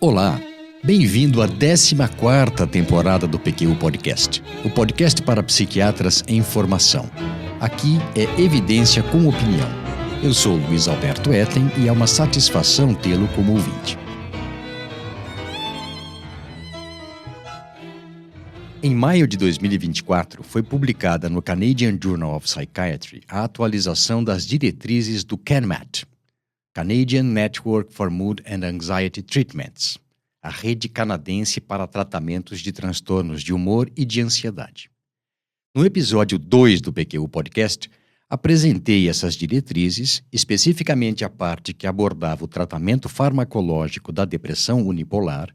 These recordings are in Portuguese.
Olá, bem-vindo à 14ª temporada do PQU Podcast, o podcast para psiquiatras em formação. Aqui é evidência com opinião. Eu sou Luiz Alberto Etten e é uma satisfação tê-lo como ouvinte. Em maio de 2024, foi publicada no Canadian Journal of Psychiatry a atualização das diretrizes do CANMAT, Canadian Network for Mood and Anxiety Treatments, a rede canadense para tratamentos de transtornos de humor e de ansiedade. No episódio 2 do PQU Podcast, apresentei essas diretrizes, especificamente a parte que abordava o tratamento farmacológico da depressão unipolar,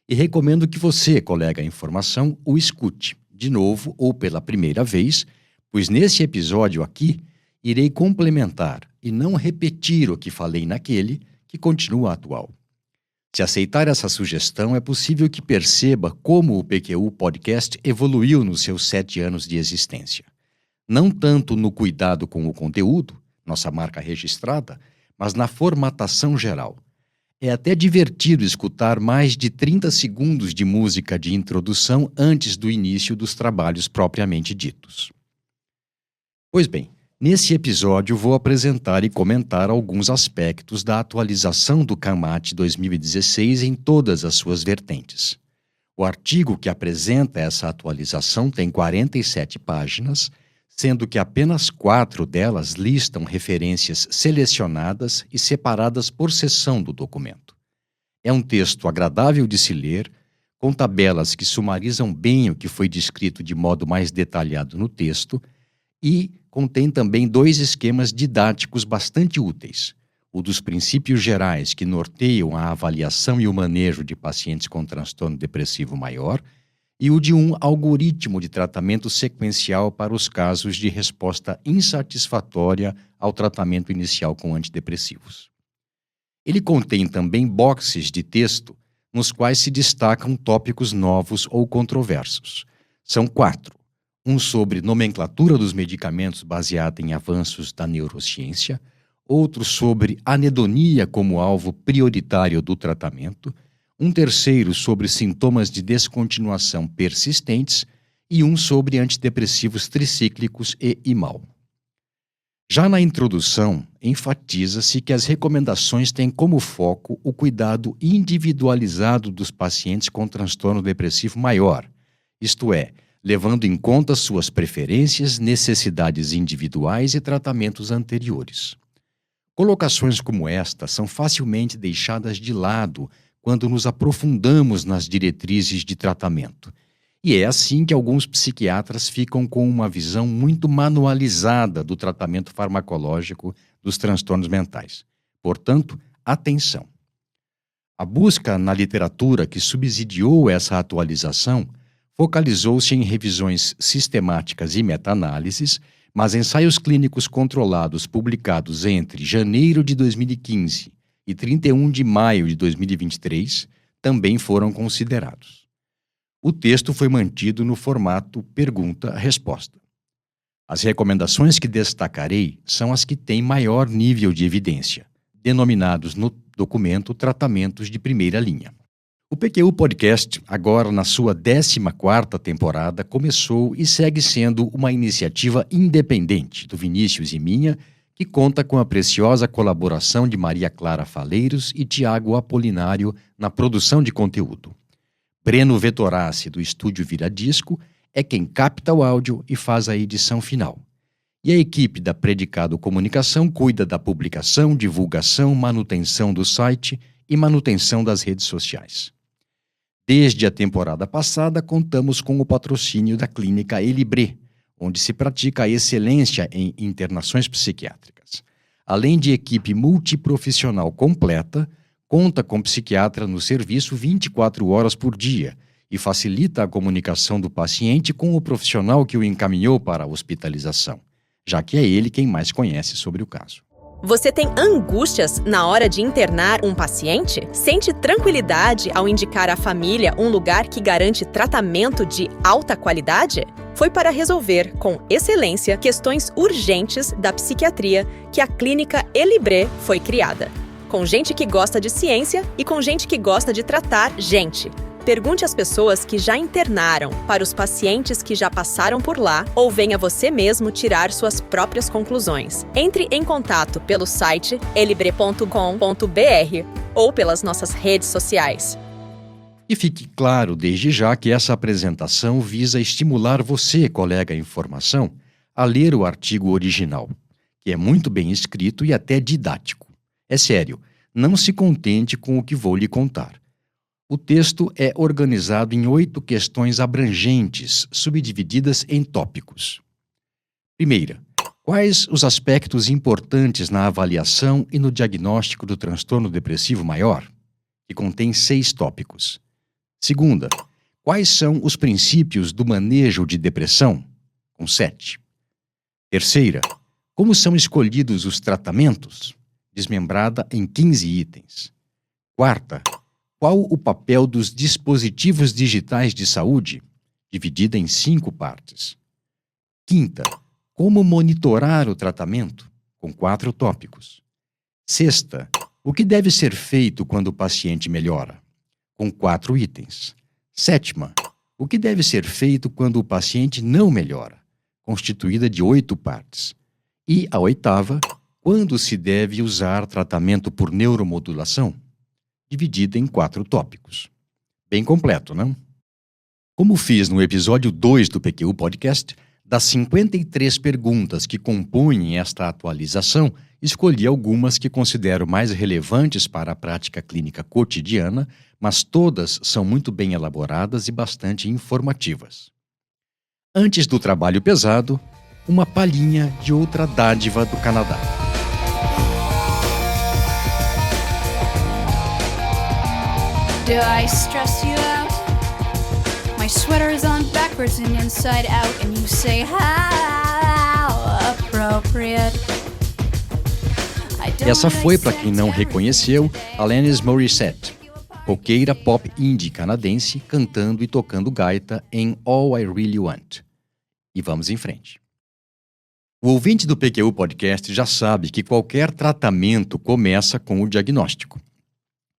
e recomendo que você, colega em formação, o escute, de novo ou pela primeira vez, pois nesse episódio aqui, irei complementar e não repetir o que falei naquele, que continua atual. Se aceitar essa sugestão, é possível que perceba como o PQU Podcast evoluiu nos seus 7 anos de existência. Não tanto no cuidado com o conteúdo, nossa marca registrada, mas na formatação geral. É até divertido escutar mais de 30 segundos de música de introdução antes do início dos trabalhos propriamente ditos. Pois bem, nesse episódio vou apresentar e comentar alguns aspectos da atualização do CANMAT 2016 em todas as suas vertentes. O artigo que apresenta essa atualização tem 47 páginas, sendo que apenas 4 delas listam referências selecionadas e separadas por seção do documento. É um texto agradável de se ler, com tabelas que sumarizam bem o que foi descrito de modo mais detalhado no texto e contém também 2 esquemas didáticos bastante úteis: o dos princípios gerais que norteiam a avaliação e o manejo de pacientes com transtorno depressivo maior e o de um algoritmo de tratamento sequencial para os casos de resposta insatisfatória ao tratamento inicial com antidepressivos. Ele contém também boxes de texto nos quais se destacam tópicos novos ou controversos. São 4. Um sobre nomenclatura dos medicamentos baseada em avanços da neurociência, outro sobre anedonia como alvo prioritário do tratamento, um terceiro sobre sintomas de descontinuação persistentes e um sobre antidepressivos tricíclicos e IMAL. Já na introdução, enfatiza-se que as recomendações têm como foco o cuidado individualizado dos pacientes com transtorno depressivo maior, isto é, levando em conta suas preferências, necessidades individuais e tratamentos anteriores. Colocações como esta são facilmente deixadas de lado quando nos aprofundamos nas diretrizes de tratamento. E é assim que alguns psiquiatras ficam com uma visão muito manualizada do tratamento farmacológico dos transtornos mentais. Portanto, atenção! A busca na literatura que subsidiou essa atualização focalizou-se em revisões sistemáticas e meta-análises, mas ensaios clínicos controlados publicados entre janeiro de 2015 e 31 de maio de 2023 também foram considerados. O texto foi mantido no formato pergunta-resposta. As recomendações que destacarei são as que têm maior nível de evidência, denominados no documento tratamentos de primeira linha. O PQU Podcast, agora na sua 14ª temporada, começou e segue sendo uma iniciativa independente do Vinícius e minha, que conta com a preciosa colaboração de Maria Clara Faleiros e Tiago Apolinário na produção de conteúdo. Breno Vettorassi, do estúdio Vira Disco, é quem capta o áudio e faz a edição final. E a equipe da Predicado Comunicação cuida da publicação, divulgação, manutenção do site e manutenção das redes sociais. Desde a temporada passada, contamos com o patrocínio da Clínica Elibré, onde se pratica a excelência em internações psiquiátricas. Além de equipe multiprofissional completa, conta com psiquiatra no serviço 24 horas por dia e facilita a comunicação do paciente com o profissional que o encaminhou para a hospitalização, já que é ele quem mais conhece sobre o caso. Você tem angústias na hora de internar um paciente? Sente tranquilidade ao indicar à família um lugar que garante tratamento de alta qualidade? Foi para resolver, com excelência, questões urgentes da psiquiatria que a Clínica Elibré foi criada. com gente que gosta de ciência e com gente que gosta de tratar gente. Pergunte às pessoas que já internaram, para os pacientes que já passaram por lá, ou venha você mesmo tirar suas próprias conclusões. Entre em contato pelo site elibre.com.br ou pelas nossas redes sociais. E fique claro desde já que essa apresentação visa estimular você, colega em formação, a ler o artigo original, que é muito bem escrito e até didático. É sério, não se contente com o que vou lhe contar. O texto é organizado em 8 questões abrangentes, subdivididas em tópicos. Primeira, quais os aspectos importantes na avaliação e no diagnóstico do transtorno depressivo maior? Que contém 6 tópicos. Segunda, quais são os princípios do manejo de depressão? Com 7. Terceira, como são escolhidos os tratamentos? Desmembrada em 15 itens. Quarta, qual o papel dos dispositivos digitais de saúde? Dividida em 5 partes. Quinta, como monitorar o tratamento? Com 4 tópicos. Sexta, o que deve ser feito quando o paciente melhora? Com 4 itens. Sétima, o que deve ser feito quando o paciente não melhora? Constituída de 8 partes. E a oitava, quando se deve usar tratamento por neuromodulação? Dividida em 4 tópicos. Bem completo, não? Como fiz no episódio 2 do PQU Podcast, das 53 perguntas que compõem esta atualização, escolhi algumas que considero mais relevantes para a prática clínica cotidiana, mas todas são muito bem elaboradas e bastante informativas. Antes do trabalho pesado, uma palhinha de outra dádiva do Canadá. Do I stress you out? My sweater is on backwards and inside out, and you say how appropriate. Essa foi, para quem não reconheceu, Alanis Morissette, roqueira pop indie canadense, cantando e tocando gaita em All I Really Want. E vamos em frente. O ouvinte do PQU Podcast já sabe que qualquer tratamento começa com o diagnóstico.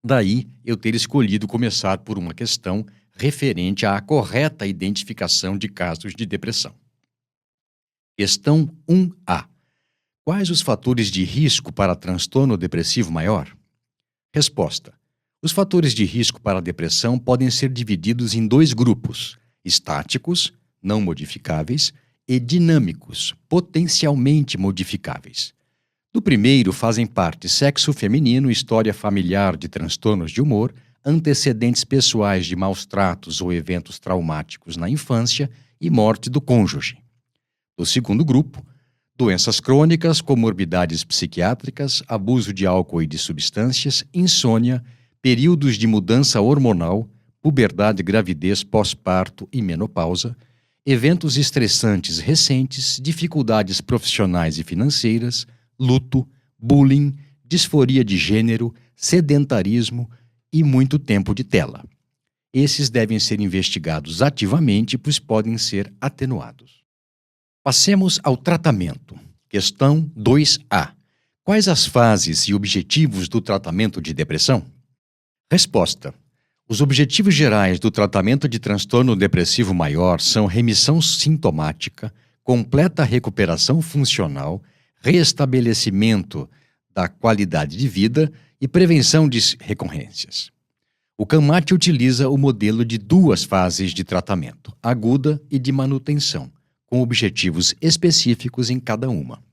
Daí, eu ter escolhido começar por uma questão referente à correta identificação de casos de depressão. Questão 1A. Quais os fatores de risco para transtorno depressivo maior? Resposta. Os fatores de risco para a depressão podem ser divididos em 2 grupos: estáticos, não modificáveis, e dinâmicos, potencialmente modificáveis. Do primeiro fazem parte sexo feminino, história familiar de transtornos de humor, antecedentes pessoais de maus tratos ou eventos traumáticos na infância e morte do cônjuge. Do segundo grupo, doenças crônicas, comorbidades psiquiátricas, abuso de álcool e de substâncias, insônia, períodos de mudança hormonal, puberdade, gravidez, pós-parto e menopausa, eventos estressantes recentes, dificuldades profissionais e financeiras, luto, bullying, disforia de gênero, sedentarismo e muito tempo de tela. Esses devem ser investigados ativamente, pois podem ser atenuados. Passemos ao tratamento. Questão 2A. Quais as fases e objetivos do tratamento de depressão? Resposta. Os objetivos gerais do tratamento de transtorno depressivo maior são remissão sintomática, completa recuperação funcional, reestabelecimento da qualidade de vida e prevenção de recorrências. O CANMAT utiliza o modelo de 2 fases de tratamento, aguda e de manutenção, com objetivos específicos em cada uma.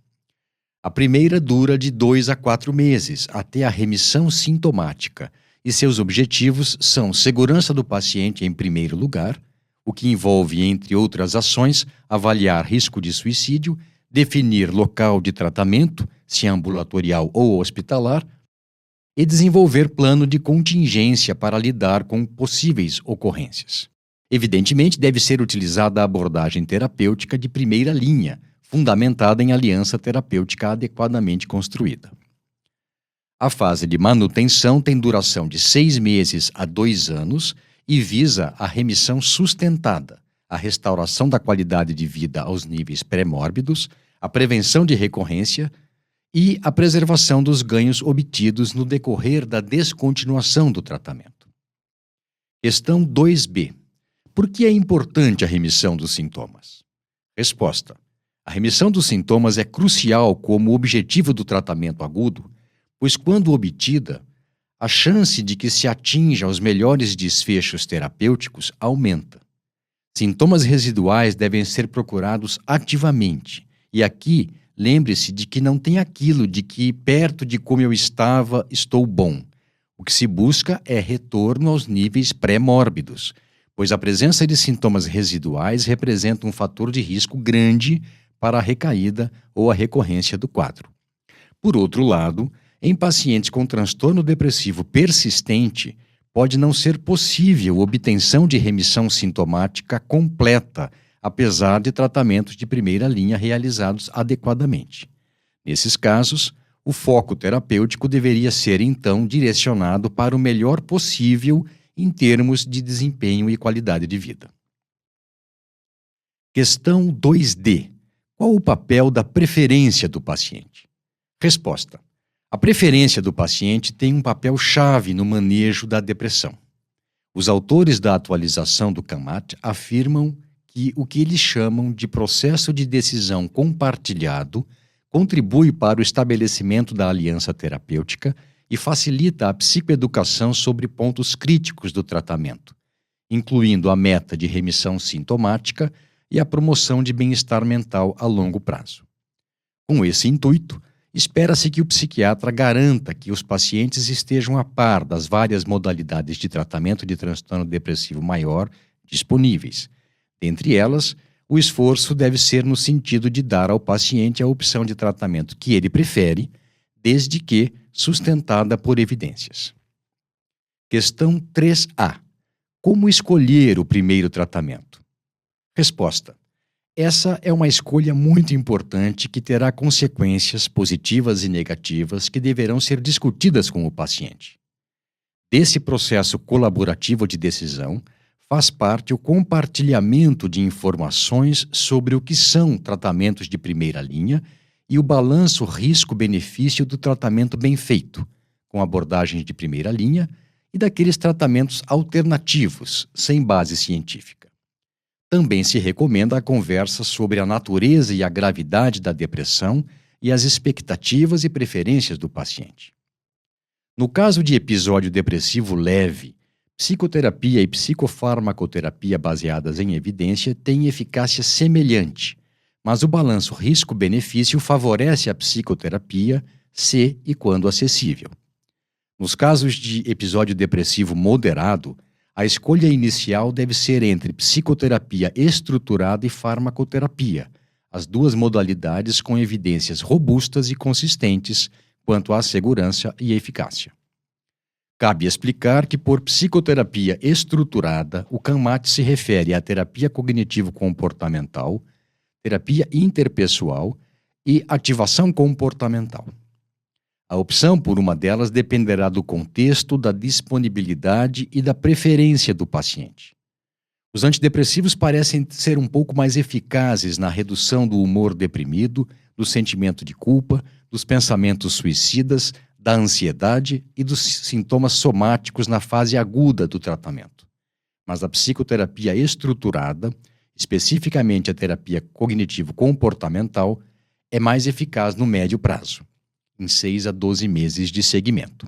A primeira dura de 2 a 4 meses, até a remissão sintomática, e seus objetivos são segurança do paciente em primeiro lugar, o que envolve, entre outras ações, avaliar risco de suicídio, definir local de tratamento, se ambulatorial ou hospitalar, e desenvolver plano de contingência para lidar com possíveis ocorrências. Evidentemente, deve ser utilizada a abordagem terapêutica de primeira linha, fundamentada em aliança terapêutica adequadamente construída. A fase de manutenção tem duração de 6 meses a 2 anos e visa a remissão sustentada, a restauração da qualidade de vida aos níveis pré-mórbidos, a prevenção de recorrência e a preservação dos ganhos obtidos no decorrer da descontinuação do tratamento. Questão 2b. Por que é importante a remissão dos sintomas? Resposta. A remissão dos sintomas é crucial como objetivo do tratamento agudo, pois quando obtida, a chance de que se atinja os melhores desfechos terapêuticos aumenta. Sintomas residuais devem ser procurados ativamente, e aqui lembre-se de que não tem aquilo de que perto de como eu estava, estou bom. O que se busca é retorno aos níveis pré-mórbidos, pois a presença de sintomas residuais representa um fator de risco grande para a recaída ou a recorrência do quadro. Por outro lado, em pacientes com transtorno depressivo persistente, pode não ser possível obtenção de remissão sintomática completa, apesar de tratamentos de primeira linha realizados adequadamente. Nesses casos, o foco terapêutico deveria ser, então, direcionado para o melhor possível em termos de desempenho e qualidade de vida. Questão 2d. Qual o papel da preferência do paciente? Resposta. A preferência do paciente tem um papel-chave no manejo da depressão. Os autores da atualização do CANMAT afirmam que o que eles chamam de processo de decisão compartilhado contribui para o estabelecimento da aliança terapêutica e facilita a psicoeducação sobre pontos críticos do tratamento, incluindo a meta de remissão sintomática e a promoção de bem-estar mental a longo prazo. Com esse intuito, espera-se que o psiquiatra garanta que os pacientes estejam a par das várias modalidades de tratamento de transtorno depressivo maior disponíveis. Dentre elas, o esforço deve ser no sentido de dar ao paciente a opção de tratamento que ele prefere, desde que sustentada por evidências. Questão 3a. Como escolher o primeiro tratamento? Resposta. Essa é uma escolha muito importante que terá consequências positivas e negativas que deverão ser discutidas com o paciente. Desse processo colaborativo de decisão, faz parte o compartilhamento de informações sobre o que são tratamentos de primeira linha e o balanço risco-benefício do tratamento bem feito, com abordagens de primeira linha e daqueles tratamentos alternativos, sem base científica. Também se recomenda a conversa sobre a natureza e a gravidade da depressão e as expectativas e preferências do paciente. No caso de episódio depressivo leve, psicoterapia e psicofarmacoterapia baseadas em evidência têm eficácia semelhante, mas o balanço risco-benefício favorece a psicoterapia se e quando acessível. Nos casos de episódio depressivo moderado, a escolha inicial deve ser entre psicoterapia estruturada e farmacoterapia, as duas modalidades com evidências robustas e consistentes quanto à segurança e eficácia. Cabe explicar que, por psicoterapia estruturada, o CANMAT se refere à terapia cognitivo-comportamental, terapia interpessoal e ativação comportamental. A opção por uma delas dependerá do contexto, da disponibilidade e da preferência do paciente. Os antidepressivos parecem ser um pouco mais eficazes na redução do humor deprimido, do sentimento de culpa, dos pensamentos suicidas, da ansiedade e dos sintomas somáticos na fase aguda do tratamento. Mas a psicoterapia estruturada, especificamente a terapia cognitivo-comportamental, é mais eficaz no médio prazo, em 6 a 12 meses de seguimento.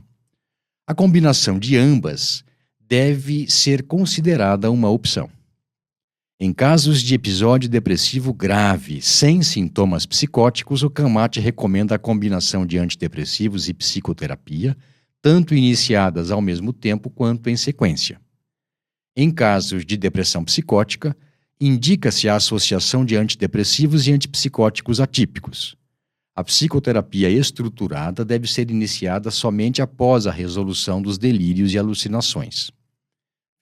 A combinação de ambas deve ser considerada uma opção. Em casos de episódio depressivo grave, sem sintomas psicóticos, o CANMAT recomenda a combinação de antidepressivos e psicoterapia, tanto iniciadas ao mesmo tempo quanto em sequência. Em casos de depressão psicótica, indica-se a associação de antidepressivos e antipsicóticos atípicos. A psicoterapia estruturada deve ser iniciada somente após a resolução dos delírios e alucinações.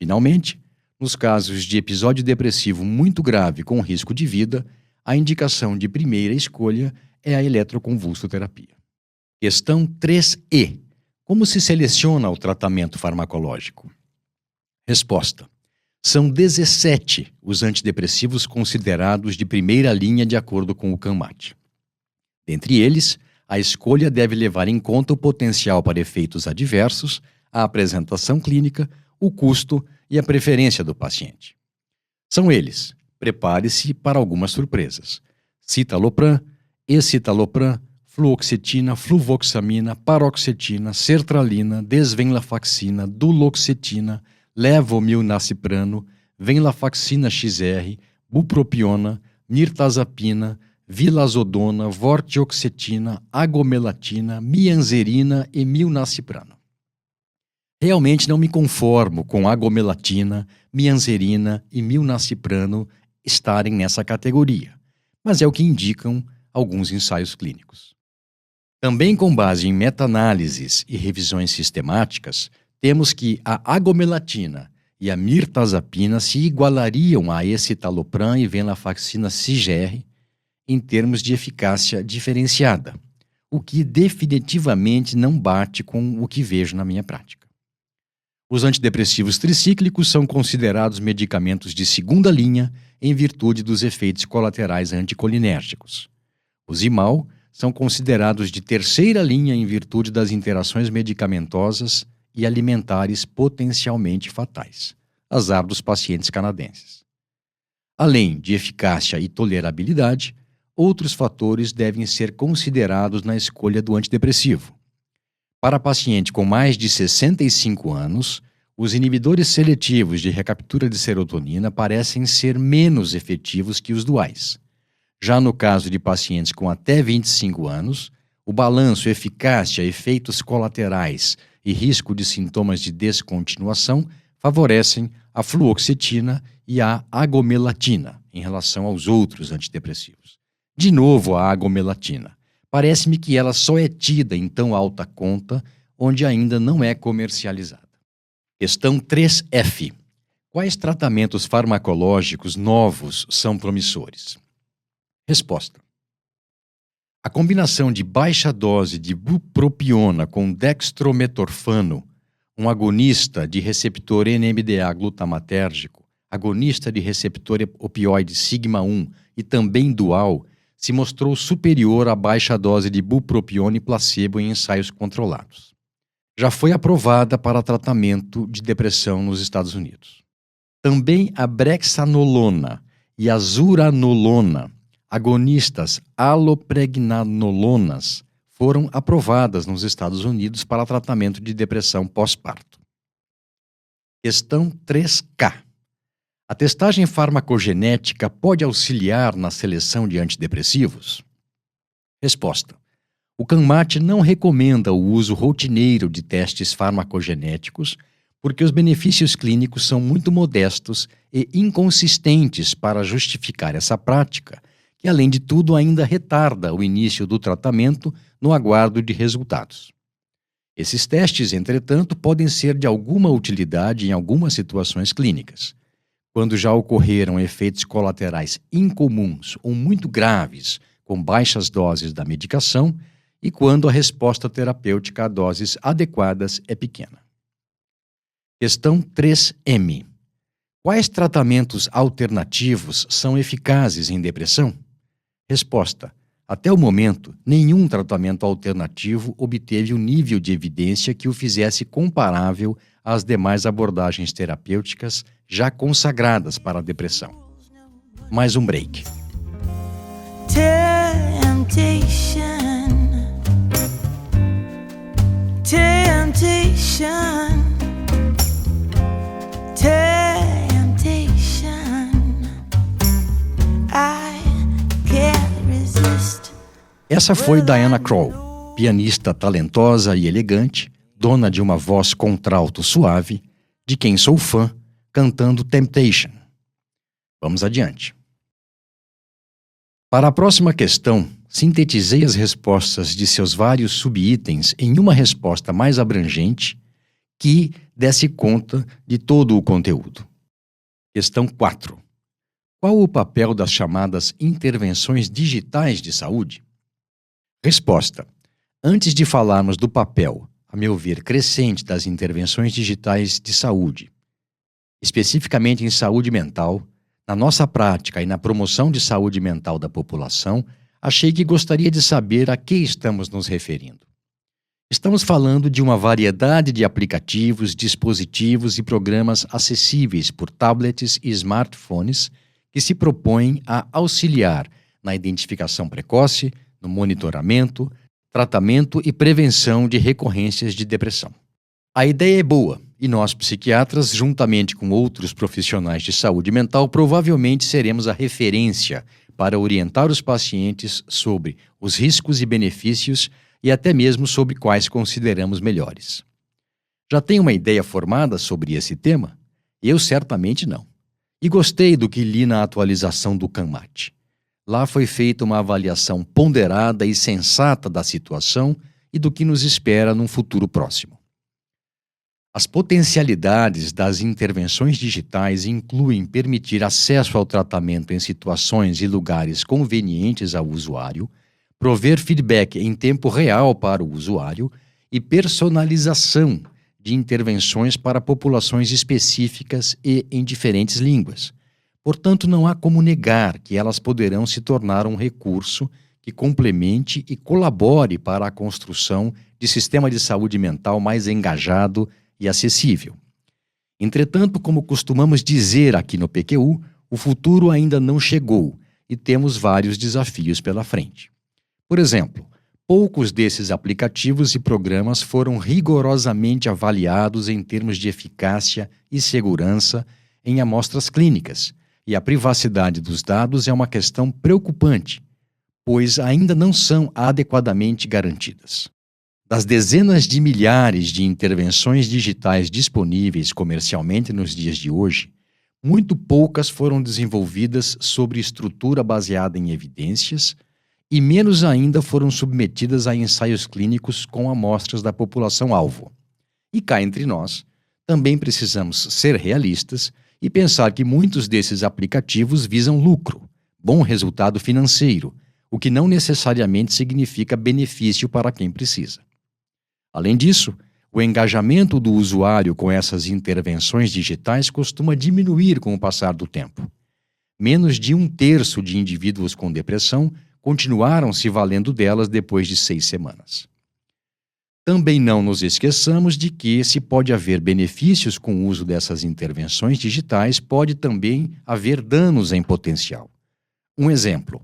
Finalmente, nos casos de episódio depressivo muito grave com risco de vida, a indicação de primeira escolha é a eletroconvulsoterapia. Questão 3e. Como se seleciona o tratamento farmacológico? Resposta. São 17 os antidepressivos considerados de primeira linha de acordo com o CANMAT. Dentre eles, A escolha deve levar em conta o potencial para efeitos adversos, a apresentação clínica, o custo e a preferência do paciente. São eles: prepare-se para algumas surpresas. Citalopram, escitalopram, fluoxetina, fluvoxamina, paroxetina, sertralina, desvenlafaxina, duloxetina, levomilnaciprano, venlafaxina XR, bupropiona, mirtazapina, vilazodona, vortioxetina, agomelatina, mianzerina e milnaciprano. Realmente não me conformo com agomelatina, mianzerina e milnaciprano estarem nessa categoria, mas é o que indicam alguns ensaios clínicos. Também com base em meta-análises e revisões sistemáticas, temos que a agomelatina e a mirtazapina se igualariam a escitalopram e venlafaxina XR em termos de eficácia diferenciada, o que definitivamente não bate com o que vejo na minha prática. Os antidepressivos tricíclicos são considerados medicamentos de segunda linha em virtude dos efeitos colaterais anticolinérgicos. Os IMAL são considerados de terceira linha em virtude das interações medicamentosas e alimentares potencialmente fatais, azar dos pacientes canadenses. Além de eficácia e tolerabilidade, outros fatores devem ser considerados na escolha do antidepressivo. Para paciente com mais de 65 anos, os inibidores seletivos de recaptura de serotonina parecem ser menos efetivos que os duais. Já no caso de pacientes com até 25 anos, o balanço eficácia, efeitos colaterais e risco de sintomas de descontinuação favorecem a fluoxetina e a agomelatina em relação aos outros antidepressivos. De novo, a agomelatina. Parece-me que ela só é tida em tão alta conta, onde ainda não é comercializada. Questão 3F. Quais tratamentos farmacológicos novos são promissores? Resposta. A combinação de baixa dose de bupropiona com dextrometorfano, um agonista de receptor NMDA glutamatérgico, agonista de receptor opioide sigma-1 e também dual, se mostrou superior à baixa dose de bupropiona e placebo em ensaios controlados. Já foi aprovada para tratamento de depressão nos Estados Unidos. Também a brexanolona e a zuranolona, agonistas alopregnanolonas, foram aprovadas nos Estados Unidos para tratamento de depressão pós-parto. Questão 3K. A testagem farmacogenética pode auxiliar na seleção de antidepressivos? Resposta. O CANMAT não recomenda o uso rotineiro de testes farmacogenéticos porque os benefícios clínicos são muito modestos e inconsistentes para justificar essa prática, que, além de tudo, ainda retarda o início do tratamento no aguardo de resultados. Esses testes, entretanto, podem ser de alguma utilidade em algumas situações clínicas, quando já ocorreram efeitos colaterais incomuns ou muito graves com baixas doses da medicação e quando a resposta terapêutica a doses adequadas é pequena. Questão 3M. Quais tratamentos alternativos são eficazes em depressão? Resposta. Até o momento, nenhum tratamento alternativo obteve o nível de evidência que o fizesse comparável às demais abordagens terapêuticas já consagradas para a depressão. Mais um break. Essa foi Diana Krall, pianista talentosa e elegante, dona de uma voz contralto suave, de quem sou fã, cantando Temptation. Vamos adiante. Para a próxima questão, sintetizei as respostas de seus vários subitens em uma resposta mais abrangente que desse conta de todo o conteúdo. Questão 4. Qual o papel das chamadas intervenções digitais de saúde? Resposta. Antes de falarmos do papel, a meu ver, crescente das intervenções digitais de saúde, especificamente em saúde mental, na nossa prática e na promoção de saúde mental da população, achei que gostaria de saber a que estamos nos referindo. Estamos falando de uma variedade de aplicativos, dispositivos e programas acessíveis por tablets e smartphones que se propõem a auxiliar na identificação precoce, no monitoramento, tratamento e prevenção de recorrências de depressão. A ideia é boa e nós, psiquiatras, juntamente com outros profissionais de saúde mental, provavelmente seremos a referência para orientar os pacientes sobre os riscos e benefícios e até mesmo sobre quais consideramos melhores. Já tem uma ideia formada sobre esse tema? Eu certamente não. E gostei do que li na atualização do CANMAT. Lá foi feita uma avaliação ponderada e sensata da situação e do que nos espera num futuro próximo. As potencialidades das intervenções digitais incluem permitir acesso ao tratamento em situações e lugares convenientes ao usuário, prover feedback em tempo real para o usuário e personalização de intervenções para populações específicas e em diferentes línguas. Portanto, não há como negar que elas poderão se tornar um recurso que complemente e colabore para a construção de sistema de saúde mental mais engajado e acessível. Entretanto, como costumamos dizer aqui no PQU, o futuro ainda não chegou e temos vários desafios pela frente. Por exemplo, poucos desses aplicativos e programas foram rigorosamente avaliados em termos de eficácia e segurança em amostras clínicas, e a privacidade dos dados é uma questão preocupante, pois ainda não são adequadamente garantidas. Das dezenas de milhares de intervenções digitais disponíveis comercialmente nos dias de hoje, muito poucas foram desenvolvidas sobre estrutura baseada em evidências e menos ainda foram submetidas a ensaios clínicos com amostras da população-alvo. E cá entre nós, também precisamos ser realistas e pensar que muitos desses aplicativos visam lucro, bom resultado financeiro, o que não necessariamente significa benefício para quem precisa. Além disso, o engajamento do usuário com essas intervenções digitais costuma diminuir com o passar do tempo. Menos de 1/3 de indivíduos com depressão continuaram se valendo delas depois de 6 semanas. Também não nos esqueçamos de que, se pode haver benefícios com o uso dessas intervenções digitais, pode também haver danos em potencial. Um exemplo: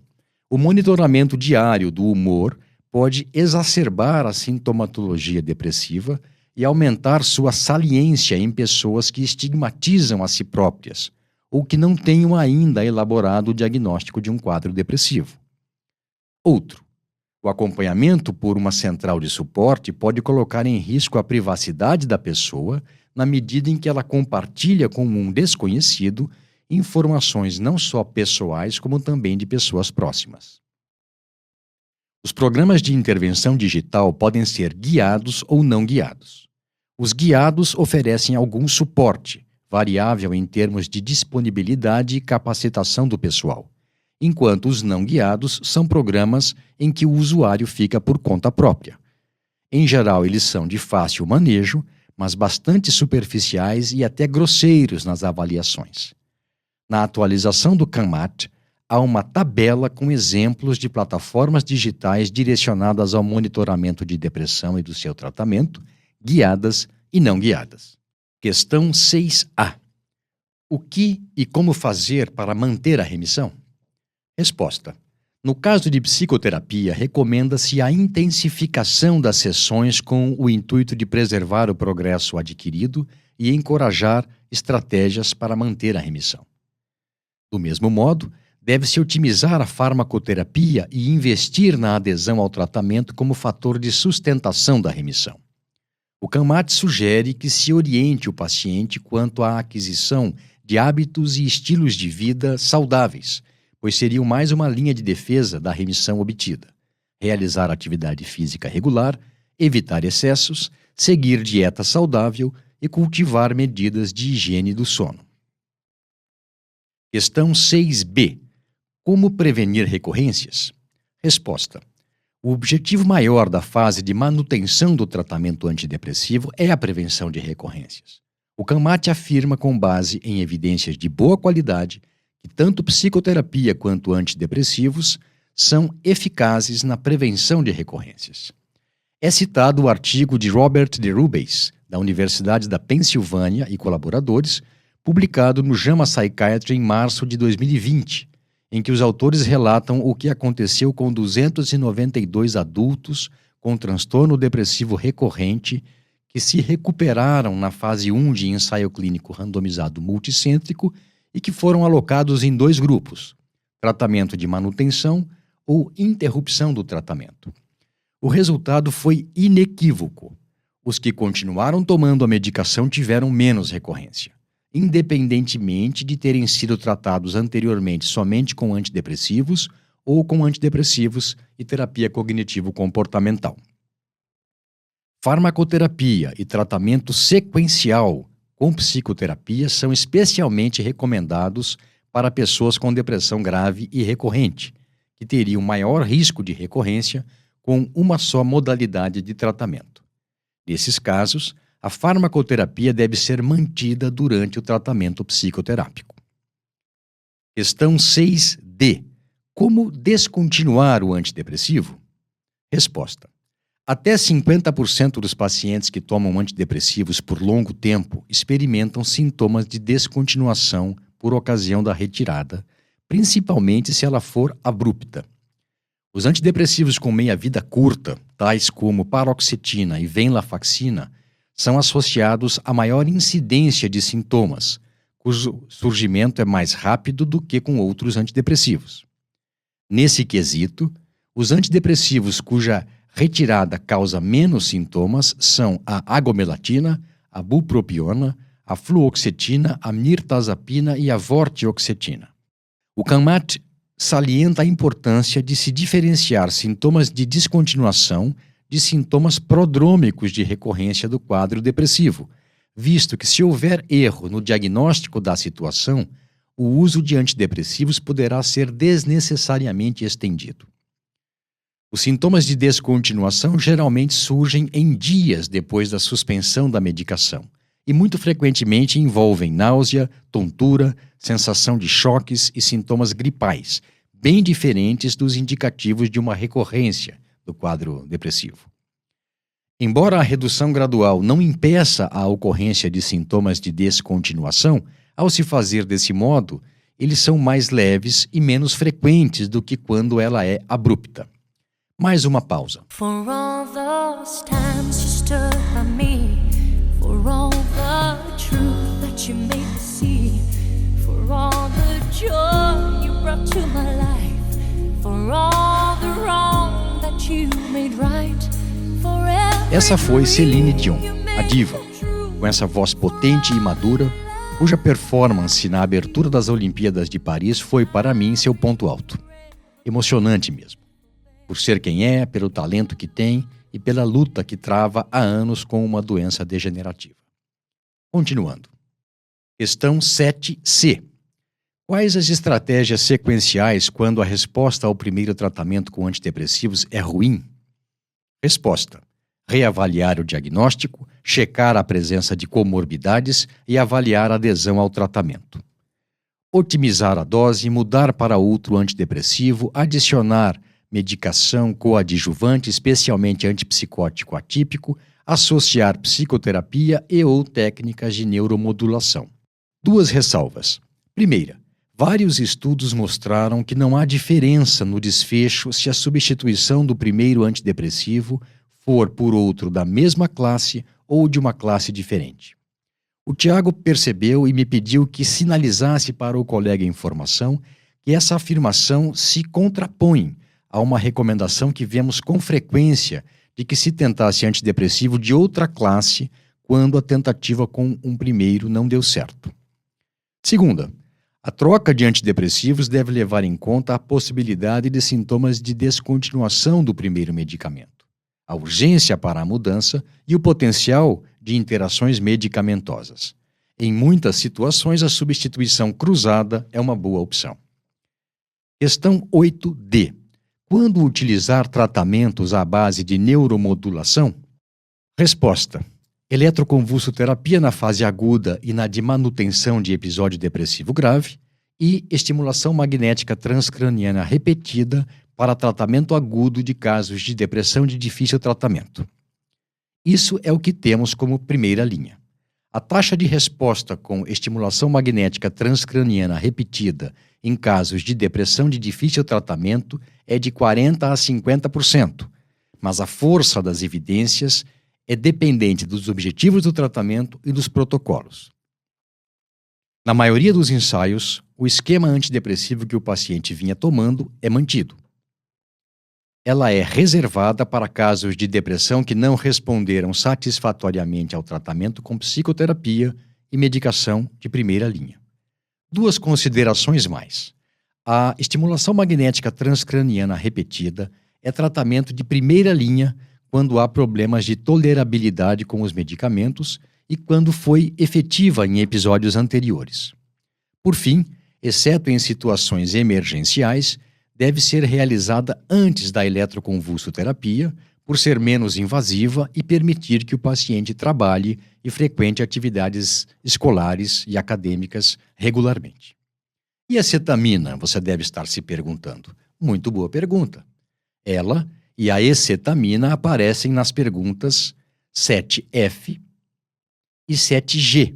o monitoramento diário do humor pode exacerbar a sintomatologia depressiva e aumentar sua saliência em pessoas que estigmatizam a si próprias ou que não tenham ainda elaborado o diagnóstico de um quadro depressivo. Outro: o acompanhamento por uma central de suporte pode colocar em risco a privacidade da pessoa na medida em que ela compartilha com um desconhecido informações não só pessoais como também de pessoas próximas. Os programas de intervenção digital podem ser guiados ou não guiados. Os guiados oferecem algum suporte, variável em termos de disponibilidade e capacitação do pessoal, enquanto os não guiados são programas em que o usuário fica por conta própria. Em geral, eles são de fácil manejo, mas bastante superficiais e até grosseiros nas avaliações. Na atualização do CANMAT, há uma tabela com exemplos de plataformas digitais direcionadas ao monitoramento de depressão e do seu tratamento, guiadas e não guiadas. Questão 6A. O que e como fazer para manter a remissão? Resposta: no caso de psicoterapia, recomenda-se a intensificação das sessões com o intuito de preservar o progresso adquirido e encorajar estratégias para manter a remissão. Do mesmo modo, deve-se otimizar a farmacoterapia e investir na adesão ao tratamento como fator de sustentação da remissão. O CANMAT sugere que se oriente o paciente quanto à aquisição de hábitos e estilos de vida saudáveis, pois seriam mais uma linha de defesa da remissão obtida. Realizar atividade física regular, evitar excessos, seguir dieta saudável e cultivar medidas de higiene do sono. Questão 6B. Como prevenir recorrências? Resposta: o objetivo maior da fase de manutenção do tratamento antidepressivo é a prevenção de recorrências. O CANMAT afirma, com base em evidências de boa qualidade, que tanto psicoterapia quanto antidepressivos são eficazes na prevenção de recorrências. É citado o artigo de Robert DeRubeis, da Universidade da Pensilvânia e colaboradores, publicado no JAMA Psychiatry em março de 2020, em que os autores relatam o que aconteceu com 292 adultos com transtorno depressivo recorrente que se recuperaram na fase 1 de ensaio clínico randomizado multicêntrico e que foram alocados em 2 grupos, tratamento de manutenção ou interrupção do tratamento. O resultado foi inequívoco. Os que continuaram tomando a medicação tiveram menos recorrência, independentemente de terem sido tratados anteriormente somente com antidepressivos ou com antidepressivos e terapia cognitivo-comportamental. Farmacoterapia e tratamento sequencial com psicoterapia são especialmente recomendados para pessoas com depressão grave e recorrente, que teriam maior risco de recorrência com uma só modalidade de tratamento. Nesses casos, a farmacoterapia deve ser mantida durante o tratamento psicoterápico. Questão 6D. Como descontinuar o antidepressivo? Resposta. Até 50% dos pacientes que tomam antidepressivos por longo tempo experimentam sintomas de descontinuação por ocasião da retirada, principalmente se ela for abrupta. Os antidepressivos com meia-vida curta, tais como paroxetina e venlafaxina, são associados a maior incidência de sintomas, cujo surgimento é mais rápido do que com outros antidepressivos. Nesse quesito, os antidepressivos cuja retirada causa menos sintomas são a agomelatina, a bupropiona, a fluoxetina, a mirtazapina e a vortioxetina. O CANMAT salienta a importância de se diferenciar sintomas de descontinuação de sintomas prodrômicos de recorrência do quadro depressivo, visto que se houver erro no diagnóstico da situação, o uso de antidepressivos poderá ser desnecessariamente estendido. Os sintomas de descontinuação geralmente surgem em dias depois da suspensão da medicação e muito frequentemente envolvem náusea, tontura, sensação de choques e sintomas gripais, bem diferentes dos indicativos de uma recorrência do quadro depressivo. Embora a redução gradual não impeça a ocorrência de sintomas de descontinuação, ao se fazer desse modo, eles são mais leves e menos frequentes do que quando ela é abrupta. Mais uma pausa. For all those times you stood by me, for all the truth that you made me see, for all the joy you brought to my life, for all the wrong that you made right, for every Essa foi Celine Dion, a diva, com essa voz potente e madura, cuja performance na abertura das Olimpíadas de Paris foi para mim seu ponto alto. Emocionante mesmo. Por ser quem é, pelo talento que tem e pela luta que trava há anos com uma doença degenerativa. Continuando. Questão 7C. Quais as estratégias sequenciais quando a resposta ao primeiro tratamento com antidepressivos é ruim? Resposta. Reavaliar o diagnóstico, checar a presença de comorbidades e avaliar a adesão ao tratamento. Otimizar a dose, mudar para outro antidepressivo, adicionar medicação coadjuvante, especialmente antipsicótico atípico, associar psicoterapia e ou técnicas de neuromodulação. 2 ressalvas. Primeira, vários estudos mostraram que não há diferença no desfecho se a substituição do primeiro antidepressivo for por outro da mesma classe ou de uma classe diferente. O Tiago percebeu e me pediu que sinalizasse para o colega em formação que essa afirmação se contrapõe a uma recomendação que vemos com frequência de que se tentasse antidepressivo de outra classe quando a tentativa com um primeiro não deu certo. Segunda, a troca de antidepressivos deve levar em conta a possibilidade de sintomas de descontinuação do primeiro medicamento, a urgência para a mudança e o potencial de interações medicamentosas. Em muitas situações, a substituição cruzada é uma boa opção. Questão 8D. Quando utilizar tratamentos à base de neuromodulação? Resposta. Eletroconvulsoterapia na fase aguda e na de manutenção de episódio depressivo grave e estimulação magnética transcraniana repetida para tratamento agudo de casos de depressão de difícil tratamento. Isso é o que temos como primeira linha. A taxa de resposta com estimulação magnética transcraniana repetida em casos de depressão de difícil tratamento é de 40% a 50%, mas a força das evidências é dependente dos objetivos do tratamento e dos protocolos. Na maioria dos ensaios, o esquema antidepressivo que o paciente vinha tomando é mantido. Ela é reservada para casos de depressão que não responderam satisfatoriamente ao tratamento com psicoterapia e medicação de primeira linha. 2 considerações mais. A estimulação magnética transcraniana repetida é tratamento de primeira linha quando há problemas de tolerabilidade com os medicamentos e quando foi efetiva em episódios anteriores. Por fim, exceto em situações emergenciais, deve ser realizada antes da eletroconvulsoterapia, por ser menos invasiva e permitir que o paciente trabalhe e frequente atividades escolares e acadêmicas regularmente. E a cetamina, você deve estar se perguntando. Muito boa pergunta. Ela e a escetamina aparecem nas perguntas 7F e 7G,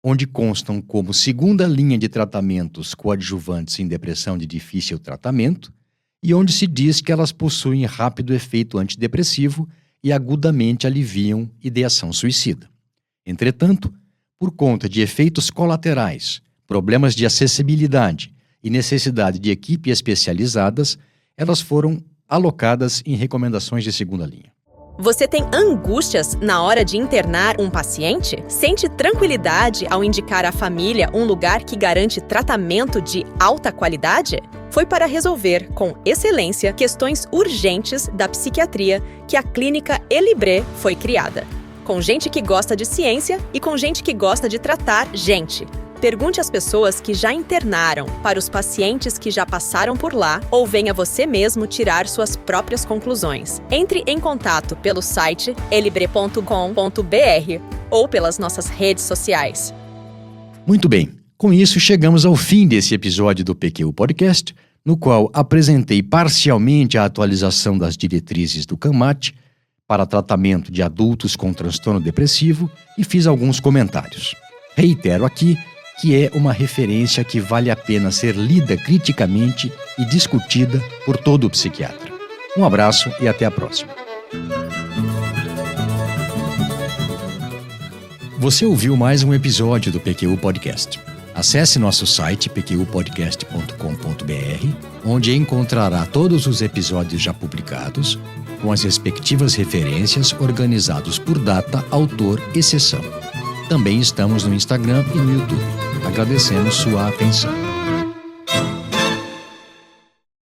onde constam como segunda linha de tratamentos coadjuvantes em depressão de difícil tratamento e onde se diz que elas possuem rápido efeito antidepressivo e agudamente aliviam ideação suicida. Entretanto, por conta de efeitos colaterais, problemas de acessibilidade e necessidade de equipe especializadas, elas foram alocadas em recomendações de segunda linha. Você tem angústias na hora de internar um paciente? Sente tranquilidade ao indicar à família um lugar que garante tratamento de alta qualidade? Foi para resolver, com excelência, questões urgentes da psiquiatria que a clínica Elibré foi criada. Com gente que gosta de ciência e com gente que gosta de tratar gente. Pergunte às pessoas que já internaram, para os pacientes que já passaram por lá, ou venha você mesmo tirar suas próprias conclusões. Entre em contato pelo site elibre.com.br ou pelas nossas redes sociais. Muito bem, com isso chegamos ao fim desse episódio do PQU Podcast, no qual apresentei parcialmente a atualização das diretrizes do CANMAT para tratamento de adultos com transtorno depressivo e fiz alguns comentários. Reitero aqui que é uma referência que vale a pena ser lida criticamente e discutida por todo psiquiatra. Um abraço e até a próxima. Você ouviu mais um episódio do PQU Podcast. Acesse nosso site pqpodcast.com.br, onde encontrará todos os episódios já publicados, com as respectivas referências organizados por data, autor e sessão. Também estamos no Instagram e no YouTube. Agradecemos sua atenção.